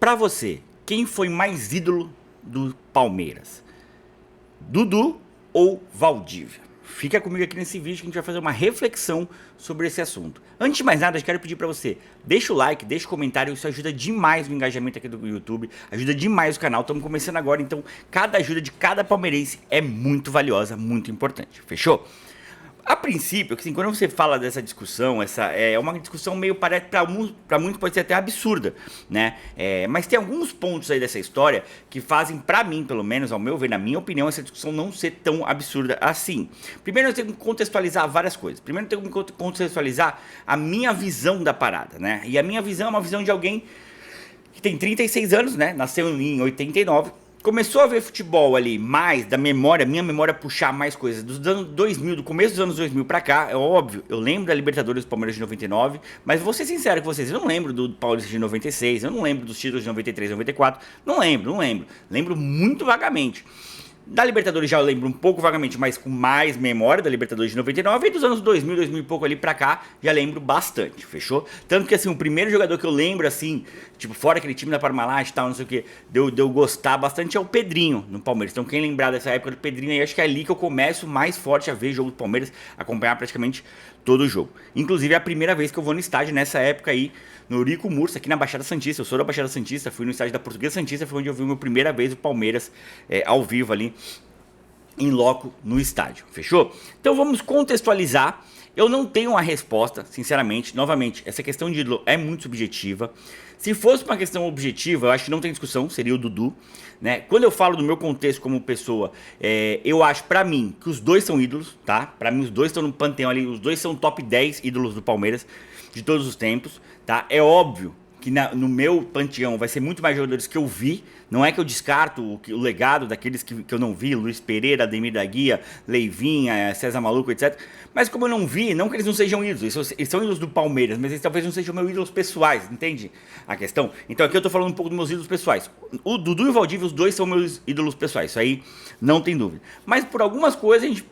Pra você, quem foi mais ídolo do Palmeiras? Dudu ou Valdívia? Fica comigo aqui nesse vídeo que a gente vai fazer uma reflexão sobre esse assunto. Antes de mais nada, eu quero pedir pra você, deixa o like, deixa o comentário, isso ajuda demais no engajamento aqui do YouTube, ajuda demais o canal, estamos começando agora, então cada ajuda de cada palmeirense é muito valiosa, muito importante, fechou? A princípio, assim, quando você fala dessa discussão, essa é uma discussão meio, parece, para muitos pode ser até absurda, né? Mas tem alguns pontos aí dessa história que fazem, pra mim, pelo menos, ao meu ver, na minha opinião, essa discussão não ser tão absurda assim. Primeiro, eu tenho que contextualizar várias coisas. Primeiro, eu tenho que contextualizar a minha visão da parada, né? E a minha visão é uma visão de alguém que tem 36 anos, né? Nasceu em 89. Começou a ver futebol ali mais da memória, minha memória puxar mais coisas dos anos 2000, do começo dos anos 2000 pra cá, é óbvio, eu lembro da Libertadores do Palmeiras de 99, mas vou ser sincero com vocês, eu não lembro do Paulista de 96, eu não lembro dos títulos de 93, 94, não lembro, lembro muito vagamente. Da Libertadores já eu lembro um pouco vagamente, mas com mais memória da Libertadores de 99 e dos anos 2000, 2000 e pouco ali pra cá, já lembro bastante, fechou? Tanto que assim, o primeiro jogador que eu lembro assim, tipo, fora aquele time da Parmalat e tal, não sei o que, deu gostar bastante é o Pedrinho no Palmeiras. Então quem lembrar dessa época do Pedrinho aí, acho que é ali que eu começo mais forte a ver jogo do Palmeiras, acompanhar praticamente todo o jogo. Inclusive é a primeira vez que eu vou no estádio nessa época aí, no Eurico Mursa, aqui na Baixada Santista. Eu sou da Baixada Santista, fui no estádio da Portuguesa Santista, foi onde eu vi a minha primeira vez o Palmeiras ao vivo ali, em loco no estádio, fechou? Então vamos contextualizar. Eu não tenho uma resposta, sinceramente, novamente, essa questão de ídolo é muito subjetiva. Se fosse uma questão objetiva, eu acho que não tem discussão, seria o Dudu, né? Quando eu falo do meu contexto como pessoa, eu acho pra mim que os dois são ídolos, tá? Pra mim os dois estão no panteão ali, os dois são top 10 ídolos do Palmeiras de todos os tempos, tá? É óbvio que no meu panteão vai ser muito mais jogadores que eu vi. Não é que eu descarto o legado daqueles que eu não vi, Luiz Pereira, Ademir da Guia, Leivinha, César Maluco, etc. Mas como eu não vi, não que eles não sejam ídolos, eles são ídolos do Palmeiras, mas eles talvez não sejam meus ídolos pessoais, entende a questão? Então aqui eu tô falando um pouco dos meus ídolos pessoais. O Dudu e o Valdívia, os dois são meus ídolos pessoais, isso aí não tem dúvida. Mas por algumas coisas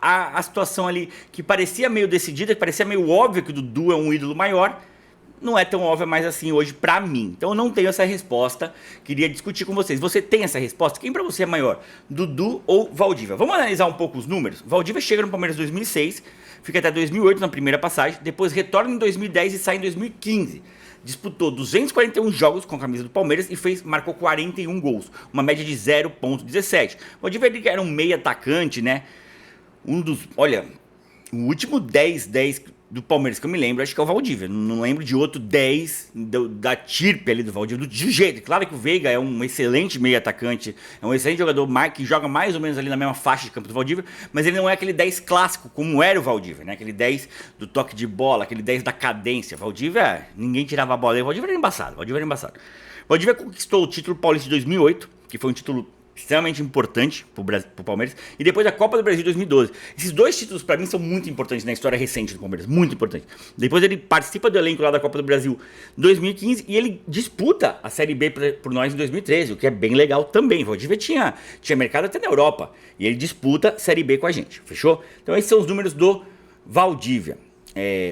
a situação ali que parecia meio decidida, que parecia meio óbvio que o Dudu é um ídolo maior, não é tão óbvio mais assim hoje pra mim. Então eu não tenho essa resposta, queria discutir com vocês. Você tem essa resposta? Quem pra você é maior, Dudu ou Valdívia? Vamos analisar um pouco os números? Valdívia chega no Palmeiras em 2006, fica até 2008 na primeira passagem, depois retorna em 2010 e sai em 2015. Disputou 241 jogos com a camisa do Palmeiras e marcou 41 gols, uma média de 0,17. Valdívia ele era um meio atacante, né? Olha, o último 10 do Palmeiras que eu me lembro, acho que é o Valdívia. Não lembro de outro 10 da tirpe ali do Valdívia, do jeito. Claro que o Veiga é um excelente meio atacante, é um excelente jogador que joga mais ou menos ali na mesma faixa de campo do Valdívia, mas ele não é aquele 10 clássico, como era o Valdívia, né? Aquele 10 do toque de bola, aquele 10 da cadência. Valdívia, ninguém tirava a bola aí. Valdívia era embaçado, Valdívia conquistou o título paulista de 2008, que foi um título extremamente importante pro Palmeiras, e depois a Copa do Brasil de 2012. Esses dois títulos pra mim são muito importantes na história recente do Palmeiras, muito importante. Depois ele participa do elenco lá da Copa do Brasil em 2015 e ele disputa a Série B por nós em 2013, o que é bem legal também. O Valdívia tinha mercado até na Europa e ele disputa a Série B com a gente, fechou? Então esses são os números do Valdívia.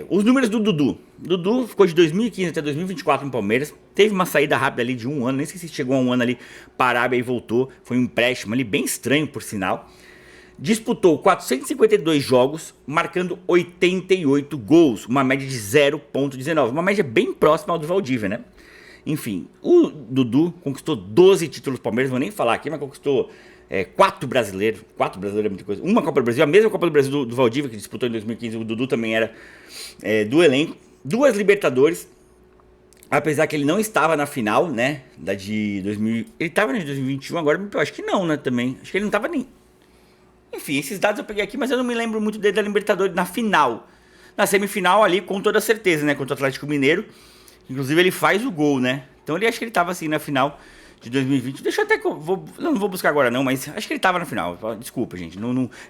Os números do Dudu. Dudu ficou de 2015 até 2024 no Palmeiras. Teve uma saída rápida ali de um ano. Nem sei se chegou a um ano ali para a Arábia e voltou. Foi um empréstimo ali bem estranho, por sinal. Disputou 452 jogos, marcando 88 gols. Uma média de 0,19. Uma média bem próxima ao do Valdívia, né? Enfim, o Dudu conquistou 12 títulos do Palmeiras. Vou nem falar aqui, mas conquistou 4 brasileiros. 4 brasileiros é muita coisa. Uma Copa do Brasil, a mesma Copa do Brasil do Valdívia, que disputou em 2015. O Dudu também era do elenco. 2 Libertadores, apesar que ele não estava na final, né, da de 2000, ele estava na de 2021, agora eu acho que não, né, também, acho que ele não estava nem, enfim, esses dados eu peguei aqui, mas eu não me lembro muito dele da Libertadores na final, na semifinal ali, com toda certeza, né, contra o Atlético Mineiro, inclusive ele faz o gol, né, então ele acho que ele estava assim na final de 2020, deixa eu até, não vou buscar agora não, mas acho que ele tava na final, desculpa gente,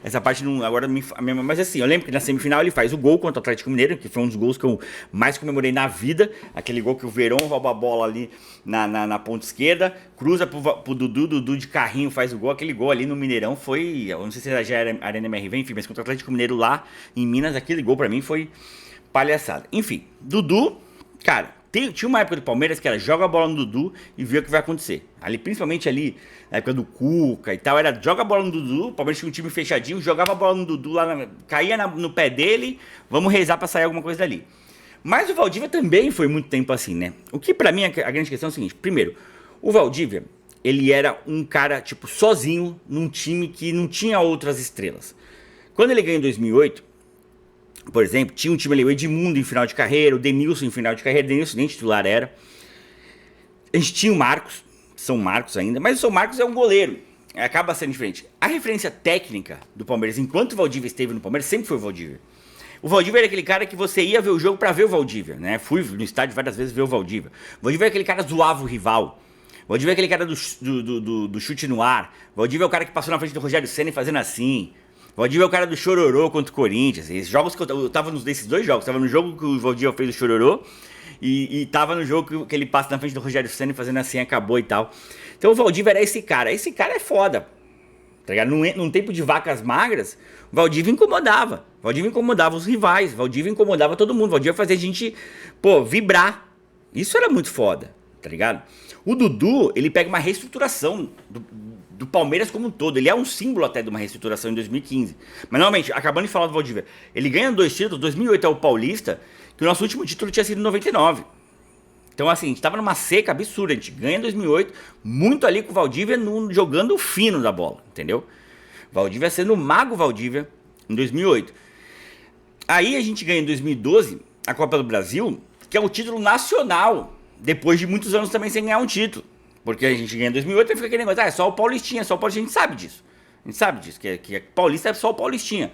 essa parte não, agora, mas assim, eu lembro que na semifinal ele faz o gol contra o Atlético Mineiro, que foi um dos gols que eu mais comemorei na vida, aquele gol que o Verón rouba a bola ali na ponta esquerda, cruza pro Dudu de carrinho faz o gol, aquele gol ali no Mineirão foi, eu não sei se já era Arena MRV, enfim, mas contra o Atlético Mineiro lá em Minas, aquele gol pra mim foi palhaçada. Enfim, Dudu, cara, Tinha uma época do Palmeiras que era joga a bola no Dudu e vê o que vai acontecer. Ali, principalmente ali, na época do Cuca e tal, era joga a bola no Dudu, o Palmeiras tinha um time fechadinho, jogava a bola no Dudu, caía no pé dele, vamos rezar pra sair alguma coisa dali. Mas o Valdívia também foi muito tempo assim, né? O que pra mim, a grande questão é o seguinte, primeiro, o Valdívia, ele era um cara, tipo, sozinho, num time que não tinha outras estrelas. Quando ele ganhou em 2008, por exemplo, tinha um time ali, o Edmundo em final de carreira, o Denilson em final de carreira, o Denilson nem titular era. A gente tinha o Marcos, São Marcos ainda, mas o São Marcos é um goleiro, acaba sendo diferente. A referência técnica do Palmeiras, enquanto o Valdívia esteve no Palmeiras, sempre foi o Valdívia. O Valdívia era aquele cara que você ia ver o jogo pra ver o Valdívia, né? Fui no estádio várias vezes ver o Valdívia. O Valdívia era aquele cara que zoava o rival. O Valdívia é aquele cara do chute no ar. O Valdívia é o cara que passou na frente do Rogério Ceni fazendo assim. O Valdívia é o cara do chororô contra o Corinthians. Esses jogos que eu tava nesses dois jogos. Tava no jogo que o Valdívia fez o chororô e tava no jogo que ele passa na frente do Rogério Ceni fazendo assim, acabou e tal. Então o Valdívia era esse cara. Esse cara é foda. Tá ligado? Num tempo de vacas magras, o Valdívia incomodava. O Valdívia incomodava os rivais. O Valdívia incomodava todo mundo. O Valdívia fazia a gente, pô, vibrar. Isso era muito foda, tá ligado? O Dudu, ele pega uma reestruturação do Palmeiras como um todo. Ele é um símbolo até de uma reestruturação em 2015. Mas, normalmente, acabando de falar do Valdívia, ele ganha 2 títulos. 2008 é o Paulista, que o nosso último título tinha sido em 99. Então, assim, a gente tava numa seca absurda. A gente ganha em 2008, muito ali com o Valdívia jogando o fino da bola, entendeu? Valdívia sendo o mago Valdívia em 2008. Aí a gente ganha em 2012 a Copa do Brasil, que é o título nacional, depois de muitos anos também sem ganhar um título. Porque a gente ganha em 2008 e fica aquele negócio, é só o Paulistinha, só o Paulistinha. A gente sabe disso. A gente sabe disso, que Paulista é só o Paulistinha.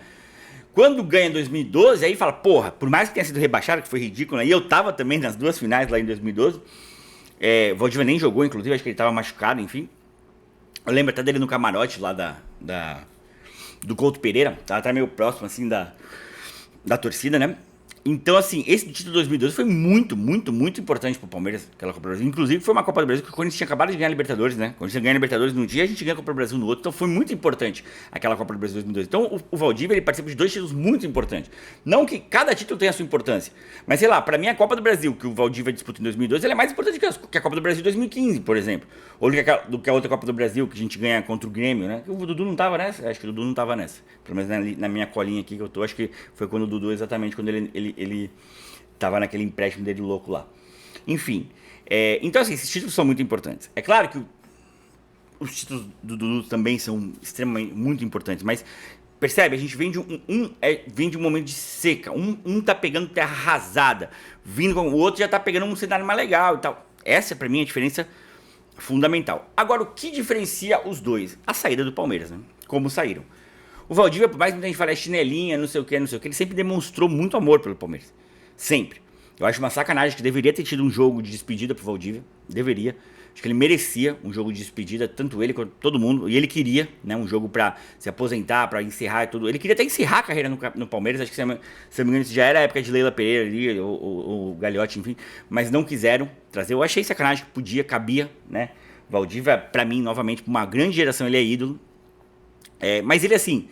Quando ganha em 2012, aí fala, porra, por mais que tenha sido rebaixado, que foi ridículo, e eu tava também nas 2 finais lá em 2012, o Valdívia nem jogou, inclusive, acho que ele tava machucado, enfim. Eu lembro até dele no camarote lá do Couto Pereira, tava até meio próximo, assim, da torcida, né? Então, assim, esse título de 2012 foi muito, muito, muito importante pro Palmeiras, aquela Copa do Brasil. Inclusive, foi uma Copa do Brasil que o Corinthians tinha acabado de ganhar a Libertadores, né? Quando a gente ganha a Libertadores num dia, a gente ganha a Copa do Brasil no outro. Então, foi muito importante aquela Copa do Brasil de 2012. Então, o Valdívia, ele participa de 2 títulos muito importantes. Não que cada título tenha a sua importância, mas, sei lá, pra mim, a Copa do Brasil, que o Valdívia disputa em 2012, ela é mais importante que a Copa do Brasil de 2015, por exemplo. Ou do que a outra Copa do Brasil, que a gente ganha contra o Grêmio, né? O Dudu não tava nessa? Acho que o Dudu não tava nessa. Pelo menos na minha colinha aqui que eu tô, acho que foi quando o Dudu, exatamente, quando ele tava naquele empréstimo dele louco lá. Enfim, então assim, esses títulos são muito importantes. É claro que os títulos do Dudu também são extremamente, muito importantes, mas percebe, a gente vem de um momento de seca, um tá pegando terra arrasada, o outro já tá pegando um cenário mais legal e tal. Essa pra mim é a diferença fundamental. Agora, o que diferencia os dois? A saída do Palmeiras, né? Como saíram. O Valdívia, por mais que a gente fale chinelinha, não sei o que, ele sempre demonstrou muito amor pelo Palmeiras. Sempre. Eu acho uma sacanagem que deveria ter tido um jogo de despedida pro Valdívia. Deveria. Acho que ele merecia um jogo de despedida, tanto ele quanto todo mundo. E ele queria, né, um jogo pra se aposentar, pra encerrar e tudo. Ele queria até encerrar a carreira no Palmeiras. Acho que, se eu não me engano, isso já era a época de Leila Pereira ali, o Gagliotti, enfim. Mas não quiseram trazer. Eu achei sacanagem que podia, cabia, né. Valdívia, pra mim, novamente, pra uma grande geração, ele é ídolo. Mas ele, assim...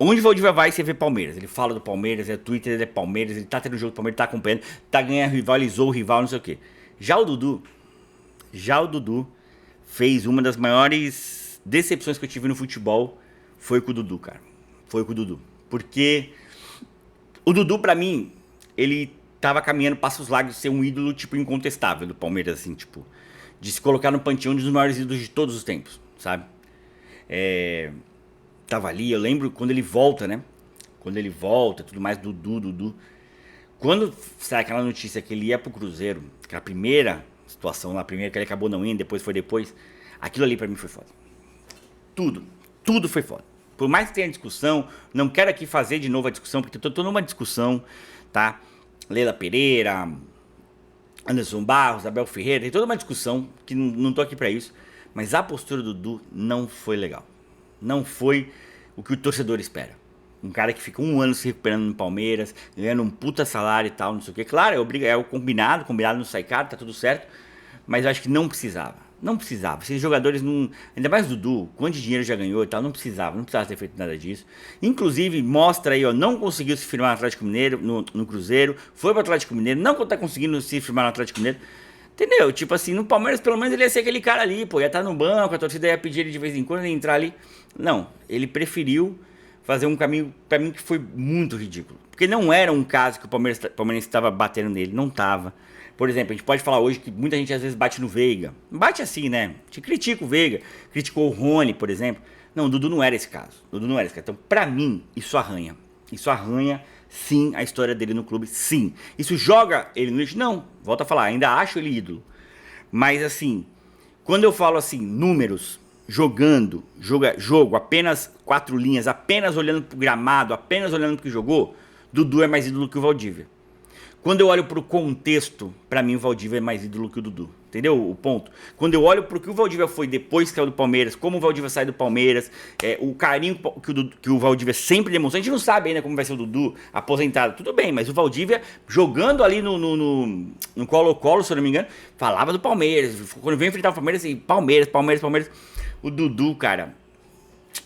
Onde o Valdívia vai, você vê Palmeiras. Ele fala do Palmeiras, Twitter, ele é Palmeiras, ele tá tendo o jogo do Palmeiras, tá acompanhando, tá ganhando, rivalizou o rival, não sei o quê. Já o Dudu fez uma das maiores decepções que eu tive no futebol, foi com o Dudu, cara. Foi com o Dudu. Porque o Dudu, pra mim, ele tava caminhando passos largos de ser um ídolo, tipo, incontestável do Palmeiras, assim, tipo, de se colocar no panteão dos maiores ídolos de todos os tempos, sabe? Tava ali, eu lembro quando ele volta, né? Quando ele volta, tudo mais, Dudu. Quando sai aquela notícia que ele ia pro Cruzeiro, aquela primeira situação lá, primeiro que ele acabou não indo, depois, aquilo ali pra mim foi foda. Tudo foi foda. Por mais que tenha discussão, não quero aqui fazer de novo a discussão, porque eu tô numa discussão, tá? Leila Pereira, Anderson Barros, Abel Ferreira, tem toda uma discussão, que não tô aqui pra isso, mas a postura do Dudu não foi legal. Não foi o que o torcedor espera. Um cara que fica 1 ano se recuperando no Palmeiras, ganhando um puta salário e tal, não sei o que. Claro, é o combinado não sai caro, tá tudo certo. Mas eu acho que não precisava. Não precisava. Esses jogadores não. Ainda mais o Dudu, quanto de dinheiro já ganhou e tal, não precisava ter feito nada disso. Inclusive, mostra aí, ó, não conseguiu se firmar no Atlético Mineiro, no Cruzeiro, foi pro Atlético Mineiro, não tá conseguindo se firmar no Atlético Mineiro. Entendeu? Tipo assim, no Palmeiras, pelo menos ele ia ser aquele cara ali, pô, ia estar no banco, a torcida ia pedir ele de vez em quando, ele ia entrar ali. Não, ele preferiu fazer um caminho, pra mim, que foi muito ridículo. Porque não era um caso que o Palmeirense estava batendo nele, não tava. Por exemplo, a gente pode falar hoje que muita gente às vezes bate no Veiga. Bate assim, né? A gente critica o Veiga, criticou o Rony, por exemplo. Não, o Dudu não era esse caso. O Dudu não era esse caso. Então, pra mim, isso arranha. Isso arranha, sim, a história dele no clube, sim. Isso joga ele no lixo? Não. Volto a falar, ainda acho ele ídolo. Mas assim, quando eu falo assim, números, jogo, apenas 4 linhas, apenas olhando pro gramado, apenas olhando pro que jogou, Dudu é mais ídolo que o Valdívia. Quando eu olho pro contexto, pra mim o Valdívia é mais ídolo que o Dudu. Entendeu o ponto? Quando eu olho pro que o Valdívia foi depois que saiu do Palmeiras, como o Valdívia sai do Palmeiras, o carinho que o Valdívia sempre demonstrou. A gente não sabe ainda como vai ser o Dudu aposentado. Tudo bem, mas o Valdívia jogando ali no Colo-Colo, se eu não me engano, falava do Palmeiras. Quando veio enfrentar o Palmeiras, assim, Palmeiras. O Dudu, cara,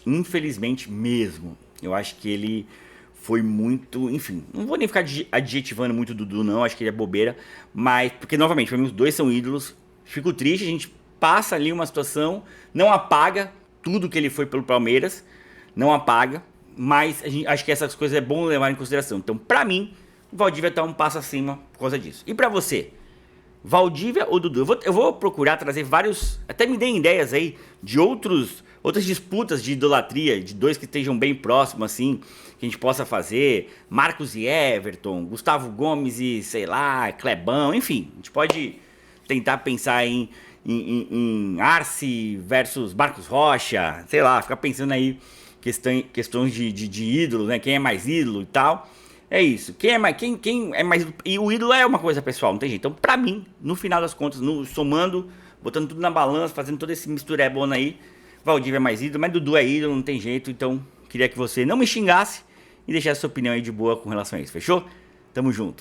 infelizmente mesmo, eu acho que ele foi muito, enfim, não vou nem ficar adjetivando muito o Dudu não, acho que ele é bobeira, mas, porque novamente, pra mim os dois são ídolos, fico triste, a gente passa ali uma situação, não apaga tudo que ele foi pelo Palmeiras, não apaga, mas acho que essas coisas é bom levar em consideração. Então, pra mim, o Valdívia tá um passo acima por causa disso. E pra você? Valdívia ou Dudu? Eu vou procurar trazer vários, até me deem ideias aí de outras disputas de idolatria, de dois que estejam bem próximos, assim, que a gente possa fazer. Marcos e Everton, Gustavo Gomes e, sei lá, Clebão, enfim. A gente pode tentar pensar em Arce versus Marcos Rocha, sei lá, ficar pensando aí questões de ídolos, né? Quem é mais ídolo e tal. É isso. Quem é mais. E o ídolo é uma coisa pessoal, não tem jeito. Então, pra mim, no final das contas, somando, botando tudo na balança, fazendo todo esse misturebona aí, Valdívia é mais ídolo, mas Dudu é ídolo, não tem jeito. Então, queria que você não me xingasse e deixasse sua opinião aí de boa com relação a isso. Fechou? Tamo junto.